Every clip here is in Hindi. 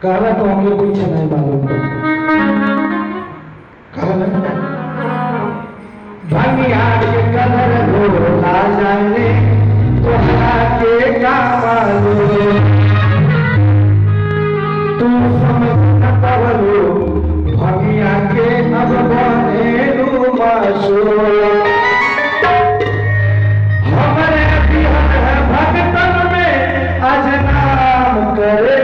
कहला तो हमको कुछ नहीं मालूम कहला भंगिया के कदर भोला जाने तोहरा के का मालूम तू समझ न पावलो भंगिया के अब बने लू मासूम हमारे बिहार है भगतन में आज नाम करे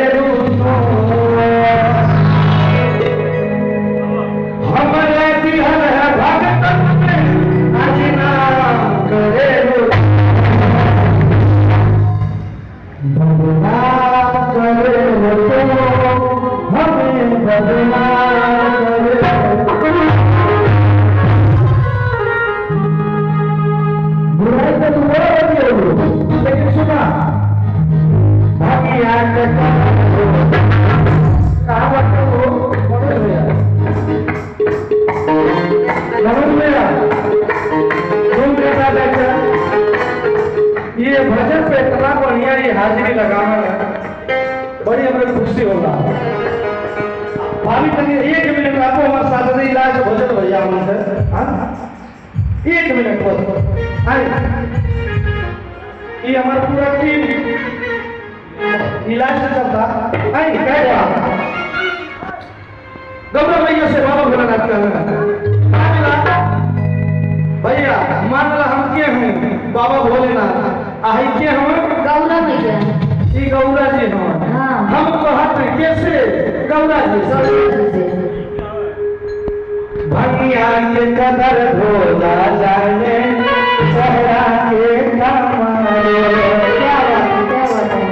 हमारे बिहार है भगतन में आज नाम करे बदनाम करे हमें बदनाम करे बुराई तो तू बोल लेकिन सुना भागी आज कहावत को समझ लिया तुम बेटा बेटा ये भजन पे इतना बढ़िया ये हाजिरी लगाना है बड़ी हमें खुशी होगा भाभी तक 1 मिनट आपको हमारे साथ इलाज भजन भैया हमारे 1 मिनट बस ये हमारा पूरा टीम इलाज से चलता आई क्या गौरव भैया से बाबा भोलानाथ का भैया मान ला हम के हैं बाबा भोलेनाथ आई के हम गौरा भैया ई गौरा जी हम हाँ। हम कहत कैसे गौरा जी भंगिया के कदर भोला जाने सहरा के कमारे क्या बात है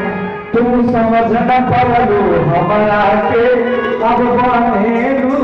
तू समझ न पावलो हमारा के अब बने लू